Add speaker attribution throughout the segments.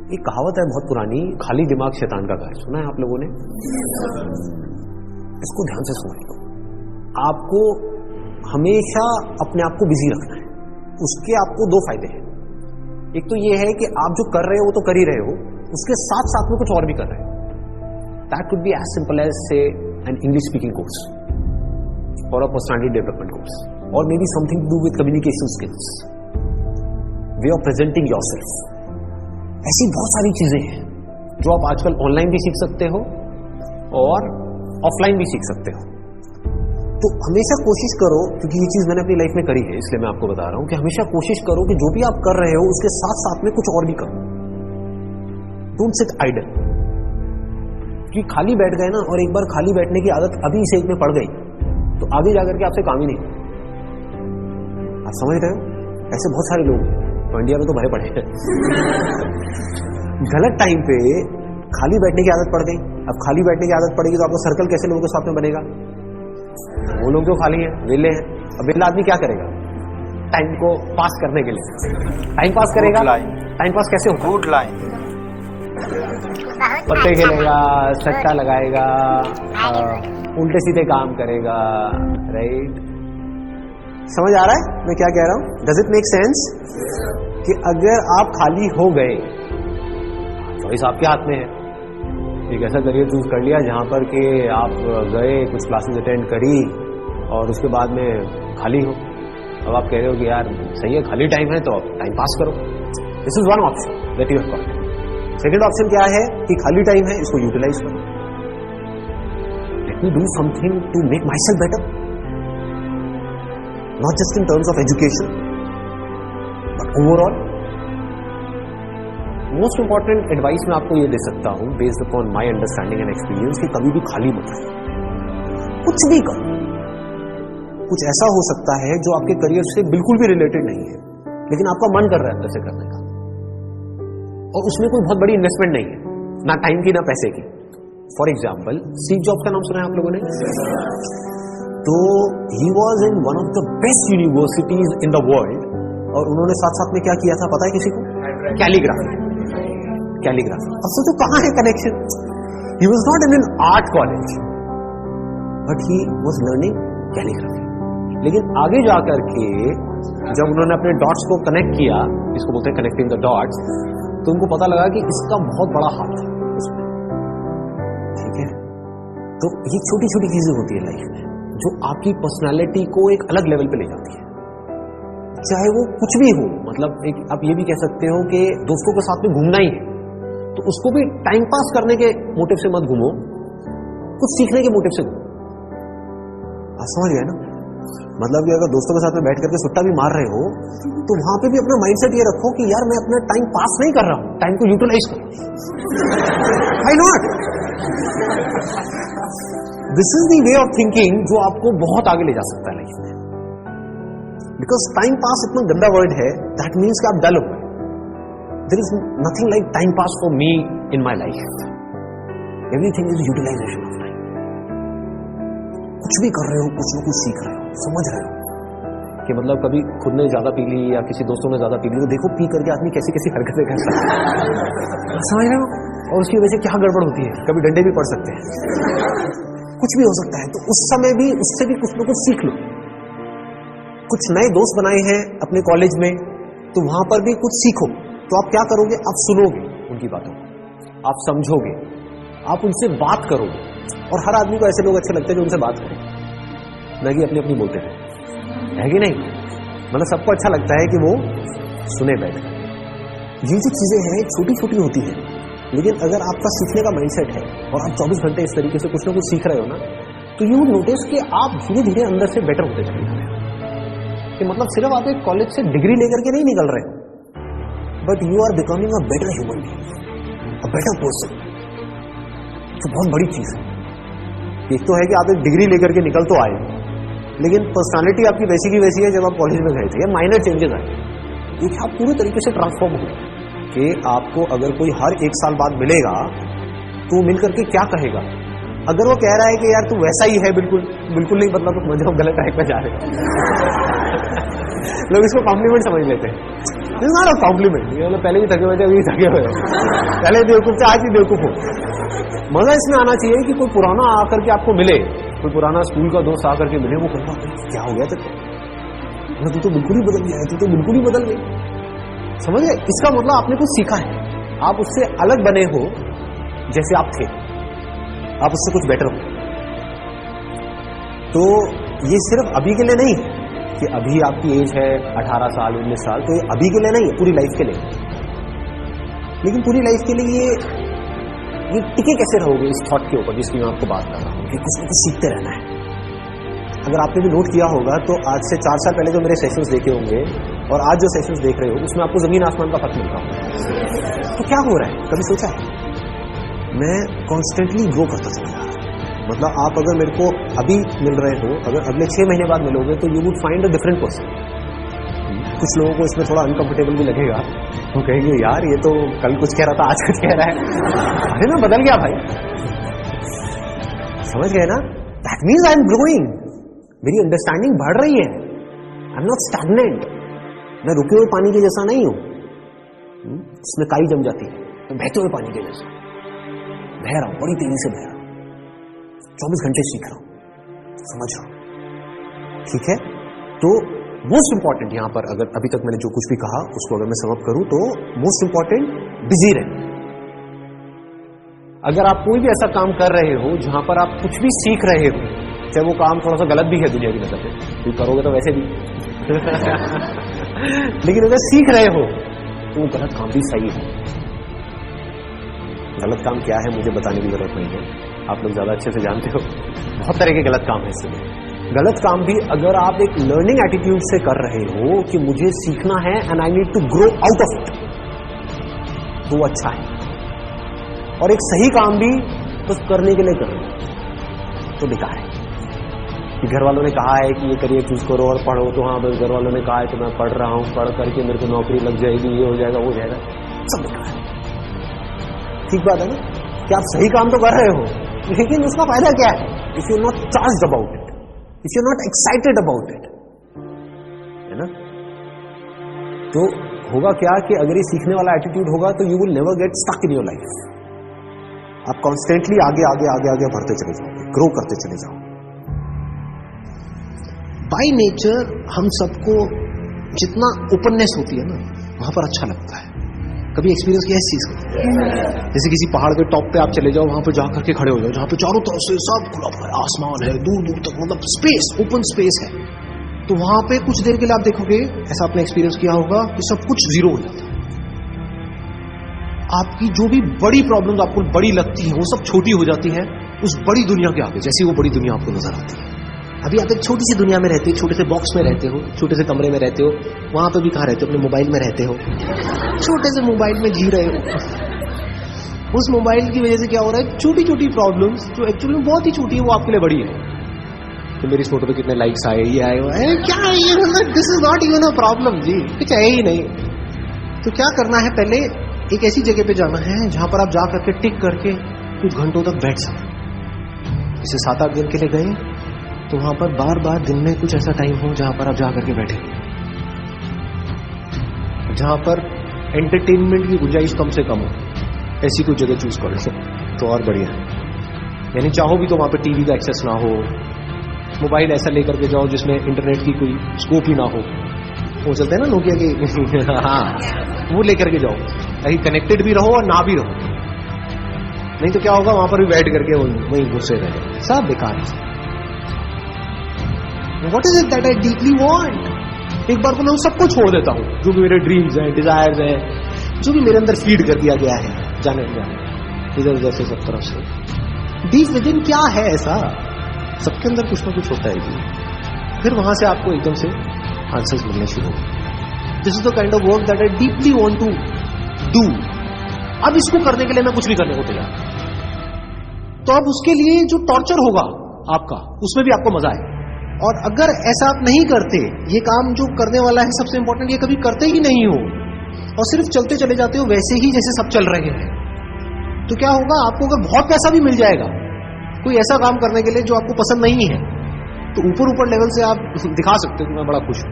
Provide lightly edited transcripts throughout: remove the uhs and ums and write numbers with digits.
Speaker 1: एक कहावत है बहुत पुरानी, खाली दिमाग शैतान का घर। सुना है आप लोगों ने? इसको ध्यान से सुनिए। आपको हमेशा अपने आप को बिजी रखना है। उसके आपको दो फायदे हैं। एक तो ये है कि आप जो कर रहे हो वो तो कर ही रहे हो, उसके साथ साथ में कुछ और भी कर रहे हो। That could be as simple as say an English speaking course और अ पर्सनालिटी डेवलपमेंट कोर्स, और may be something to do with communication skills, way of presenting yourself. ऐसी बहुत सारी चीजें हैं जो आप आजकल ऑनलाइन भी सीख सकते हो और ऑफलाइन भी सीख सकते हो। तो हमेशा कोशिश करो, क्योंकि ये चीज मैंने अपनी लाइफ में करी है इसलिए मैं आपको बता रहा हूं कि हमेशा कोशिश करो कि जो भी आप कर रहे हो उसके साथ साथ में कुछ और भी करो। Don't sit idle. क्योंकि खाली बैठ गए ना, और एक बार खाली बैठने की आदत अभी इस एज में पड़ गई तो आगे जाकर के आपसे काम ही नहीं। आप समझ रहे हो? ऐसे बहुत सारे लोग तो इंडिया में तो भरे पड़े हैं। गलत टाइम पे खाली बैठने की आदत पड़ गई। अब खाली बैठने की आदत पड़ेगी तो आपका सर्कल कैसे लोगों के साथ में बनेगा? वो लोग जो खाली हैं, वेले हैं। अब वेला आदमी क्या करेगा टाइम को पास करने के लिए? टाइम पास करेगा। टाइम पास कैसे होगा? Good line. पत्ते खेलेगा, सट्टा लगाएगा, उल्टे सीधे काम करेगा। राइट? समझ आ रहा है मैं क्या कह रहा हूं? Does it make sense? कि अगर आप खाली हो गए, चॉइस आपके हाथ में है। एक ऐसा करियर चूज कर लिया जहां पर कि आप गए, कुछ क्लासेस अटेंड करी और उसके बाद में खाली हो। अब आप कह रहे हो कि यार सही है, खाली टाइम है तो आप टाइम पास करो। This is one option that you have got. Second option क्या है कि खाली टाइम है, इसको यूटिलाइज करो। Let me do something to make myself better, not just in terms of education but overall. Most important advice मैं आपको ये दे सकता हूं based upon my understanding and experience कि कभी भी खाली मत रहो, कुछ भी करो। कुछ ऐसा हो सकता है जो आपके करियर से बिल्कुल भी रिलेटेड नहीं है, लेकिन आपका मन कर रहा है अंदर से करने का, और उसमें कोई बहुत बड़ी इन्वेस्टमेंट नहीं है, ना टाइम की ना पैसे की। फॉर एग्जाम्पल, स्टीव जॉब्स का नाम सुना है आप लोगों ने? तो he was in one of the best universities in the world, और उन्होंने साथ साथ में क्या किया था पता है किसी को? कैलीग्राफी। कैलीग्राफी। अब सोचो कहां है connection? He was not in an art college but he was learning calligraphy. लेकिन आगे जाकर के जब उन्होंने अपने डॉट्स को कनेक्ट किया, इसको बोलते हैं कनेक्टिंग द डॉट्स, तो उनको पता लगा कि इसका बहुत बड़ा हाथ है उसमें। ठीक है? तो ये छोटी छोटी चीजें होती है लाइफ में जो आपकी पर्सनालिटी को एक अलग लेवल पे ले जाती है, चाहे वो कुछ भी हो। मतलब एक आप ये भी कह सकते हो कि दोस्तों के साथ में घूमना ही है तो उसको भी टाइम पास करने के मोटिव से मत घूमो, कुछ सीखने के मोटिव से घूमो। आप समझ गए ना? मतलब कि अगर दोस्तों के साथ में बैठ करके सुट्टा भी मार रहे हो तो वहां पे भी अपना माइंडसेट ये रखो कि यार मैं अपना टाइम पास नहीं कर रहा हूं, टाइम को यूटिलाइज करो। Why not? This is the way of thinking जो आपको बहुत आगे ले जा सकता है लाइफ में। बिकॉज टाइम पास इतना गंदा वर्ड है, दैट मीन्स कि आप डल हो गए। There is nothing like time pass for me in my life. Everything is utilization of time. कुछ भी कर रहे हो, कुछ ना कुछ सीख रहे हो, समझ रहे हो कि मतलब कभी खुद ने ज्यादा पी ली या किसी दोस्तों ने ज्यादा पी ली तो देखो पी करके आदमी कैसी कैसी हरकतें करता है। समझ रहे हो? और उसकी वजह से क्या गड़बड़ होती है, कभी डंडे भी पड़ सकते हैं, कुछ भी हो सकता है। तो उस समय भी उससे भी कुछ ना कुछ सीख लो। कुछ नए दोस्त बनाए हैं अपने कॉलेज में तो वहां पर भी कुछ सीखो। तो आप क्या करोगे? आप सुनोगे उनकी बातों को, आप समझोगे, आप उनसे बात करोगे। और हर आदमी को ऐसे लोग अच्छे लगते हैं जो उनसे बात करें, ना कि अपनी अपनी बोलते रहे, है कि नहीं? मतलब सबको अच्छा लगता है कि वो सुने बैठ। ये जो चीजें हैं छोटी छोटी होती हैं, लेकिन अगर आपका सीखने का माइंडसेट है और आप 24 घंटे इस तरीके से कुछ ना कुछ सीख रहे हो ना, तो यू नोटिस कि आप धीरे धीरे अंदर से बेटर होते चले जा रहे हो। कि मतलब सिर्फ आप एक कॉलेज से डिग्री लेकर के नहीं निकल रहे हो, but you are becoming a better human being, a better person. तो बहुत बड़ी चीज है। एक तो है कि आप एक डिग्री लेकर के निकल तो आए, लेकिन पर्सनालिटी आपकी वैसी की वैसी है जब आप कॉलेज में गए थे। माइनर चेंजेस आए, देखिए आप पूरे तरीके से ट्रांसफॉर्म हो कि आपको अगर कोई हर 1 साल बाद मिलेगा तो मिल करके क्या कहेगा? अगर वो कह रहा है कि यार तू वैसा ही है, बिल्कुल बिल्कुल नहीं बदला, तो समझो गलत ट्रैक पे जा रहे हो। लोग इसको कॉम्प्लीमेंट समझ लेते हैं। It's not a compliment. ये मतलब पहले भी थके हुए थे, अभी थके हुए हो, पहले बेवकूफ थे, आज भी बेवकूफ हो। मजा इसमें आना चाहिए कि कोई पुराना आकर के आपको मिले, कोई पुराना स्कूल का दोस्त आकर के मिले, वो कहता क्या हो गया तेरे को, तू तो बिल्कुल ही बदल गया है, तू तो बिल्कुल ही बदल गई। समझ गए? इसका मतलब आपने कुछ सीखा है, आप उससे अलग बने हो जैसे आप थे, आप उससे कुछ बेटर हो। तो ये सिर्फ अभी के लिए नहीं कि अभी आपकी एज है 18 साल 19 साल, तो ये अभी के लिए नहीं है, पूरी लाइफ के लिए। लेकिन पूरी लाइफ के लिए ये टिके कैसे रहोगे इस थॉट के ऊपर जिसकी मैं आपको बात कर रहा हूं कि कुछ ना कुछ सीखते रहना है। अगर आपने भी नोट किया होगा तो आज से 4 साल पहले जो मेरे सेशंस देखे होंगे और आज जो सेशंस देख रहे हो उसमें आपको जमीन आसमान का फर्क मिलता होगा। तो क्या हो रहा है, कभी सोचा है? मैं कॉन्स्टेंटली ग्रो करता चला जा रहा हूं। मतलब आप अगर मेरे को अभी मिल रहे हो, अगर अगले 6 महीने बाद मिलोगे तो you would find a different person. कुछ लोगों को इसमें थोड़ा अनकंफर्टेबल भी लगेगा, वो कहेंगे यार ये तो कल कुछ कह रहा था आज कुछ कह रहा है, अरे मैं बदल गया भाई। समझ गए ना? That means I am growing, मेरी अंडरस्टैंडिंग बढ़ रही है, आई एम नॉट स्टैग्नेंट। मैं रुके हुए पानी के जैसा नहीं हूं, इसमें काई जम जाती है, मैं बहते हुए पानी के जैसा बह रहा हूं, बड़ी तेजी से बह रहा हूं, 24 घंटे सीख रहा हूं, समझ रहा हूं। ठीक है? तो मोस्ट इंपॉर्टेंट यहां पर, अगर अभी तक मैंने जो कुछ भी कहा उसको अगर मैं समअप करूं तो मोस्ट इंपॉर्टेंट बिजी रहना। अगर आप कोई भी ऐसा काम कर रहे हो जहां पर आप कुछ भी सीख रहे हो, चाहे वो काम थोड़ा सा गलत भी है दुनिया की नजर पे, तो करोगे तो वैसे भी लेकिन अगर सीख रहे हो तो वो गलत काम भी सही है। गलत काम क्या है मुझे बताने की जरूरत नहीं है, आप लोग ज्यादा अच्छे से जानते हो, बहुत तरह के गलत काम है। इसलिए गलत काम भी अगर आप एक लर्निंग एटीट्यूड से कर रहे हो कि मुझे सीखना है and I need to grow out of it, तो वो अच्छा है। और एक सही काम भी बस करने के लिए कर रहे हो तो बेकार है। कि घर वालों ने कहा है कि ये करियर चूज करो और पढ़ो, तो हाँ बस घर वालों ने कहा है तो मैं पढ़ रहा हूं, पढ़ करके मेरे को नौकरी लग जाएगी, ये हो जाएगा वो हो जाएगा, सब बेकार है। ठीक बात है ना कि आप सही काम तो कर रहे हो, लेकिन उसका फायदा क्या है if you not charged about it, if you not excited about it, है ना? तो होगा क्या कि अगर ये सीखने वाला एटीट्यूड होगा तो you will never get stuck in your life. आप कॉन्स्टेंटली आगे आगे आगे आगे बढ़ते चले जाओगे, ग्रो करते चले जाओगे। बाय नेचर हम सबको जितना ओपननेस होती है ना वहां पर अच्छा लगता है। कभी एक्सपीरियंस किया है इस चीज को? जैसे किसी पहाड़ के टॉप पे आप चले जाओ, वहां पे जाकर के खड़े हो जाओ, जहां पे चारों तरफ से सब खुला हुआ है, आसमान है, दूर दूर तक मतलब स्पेस, ओपन स्पेस है, तो वहां पे कुछ देर के लिए आप देखोगे, ऐसा आपने एक्सपीरियंस किया होगा कि सब कुछ जीरो हो जाता है। आपकी जो भी बड़ी प्रॉब्लम्स आपको बड़ी लगती है वो सब छोटी हो जाती है उस बड़ी दुनिया के आगे, जैसी वो बड़ी दुनिया आपको नजर आती है। अभी आप एक छोटी सी दुनिया में रहते हो, छोटे से बॉक्स में रहते हो, छोटे से कमरे में रहते हो, वहां पे भी कहां रहते हो? अपने मोबाइल में रहते हो, छोटे से मोबाइल में जी रहे हो। उस मोबाइल की वजह से क्या हो रहा है, छोटी छोटी प्रॉब्लम्स जो एक्चुअली बहुत ही छोटी है वो आपके लिए बड़ी है। तो मेरी इस फोटो पे कितने लाइक्स आए, ये आए, क्या है ये, मतलब this is not even a problem जी, कुछ है ही नहीं। तो क्या करना है, पहले एक ऐसी जगह पे जाना है जहां पर आप जा करके टिक करके कुछ घंटों तक बैठ सकें। जैसे 7-8 दिन के लिए गए तो वहां पर बार बार दिन में कुछ ऐसा टाइम हो जहां पर आप जा करके बैठे, जहां पर एंटरटेनमेंट की गुंजाइश कम से कम हो, ऐसी कोई जगह चूज कर लो तो और बढ़िया है। यानी चाहो भी तो वहां पर टीवी का एक्सेस ना हो, मोबाइल ऐसा लेकर के जाओ जिसमें इंटरनेट की कोई स्कोप ही ना हो, वो चलते हैं ना नोकिया के हाँ, वो लेकर के जाओ ताकि कनेक्टेड भी रहो और ना भी रहो। नहीं तो क्या होगा, वहां पर भी बैठ करके वहीं घुसे रहे, सब बेकार है। What is it that I deeply want? एक बार को मैं सबको छोड़ देता हूं, जो भी मेरे ड्रीम्स हैं, डिजायर्स हैं, जो भी मेरे अंदर फीड कर दिया गया है, जाने इधर उधर से सब तरफ से। डीप विदिन क्या है ऐसा, सबके अंदर कुछ ना कुछ होता है जी। फिर वहां से आपको एकदम से आंसर्स मिलने शुरू हो। This is the kind of work that I deeply want to do. अब इसको करने के लिए मैं कुछ भी करने को तैयार, तो अब उसके लिए जो टॉर्चर होगा आपका, उसमें भी आपको मजा आए। और अगर ऐसा आप नहीं करते, ये काम जो करने वाला है सबसे इंपॉर्टेंट, ये कभी करते ही नहीं हो और सिर्फ चलते चले जाते हो वैसे ही जैसे सब चल रहे हैं, तो क्या होगा, आपको अगर बहुत पैसा भी मिल जाएगा कोई ऐसा काम करने के लिए जो आपको पसंद नहीं है, तो ऊपर ऊपर लेवल से आप दिखा सकते हो कि मैं बड़ा खुश हूं,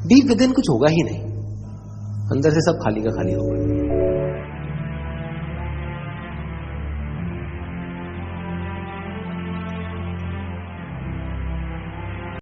Speaker 1: डीप विद इन कुछ होगा ही नहीं। अंदर से सब खाली का खाली होगा।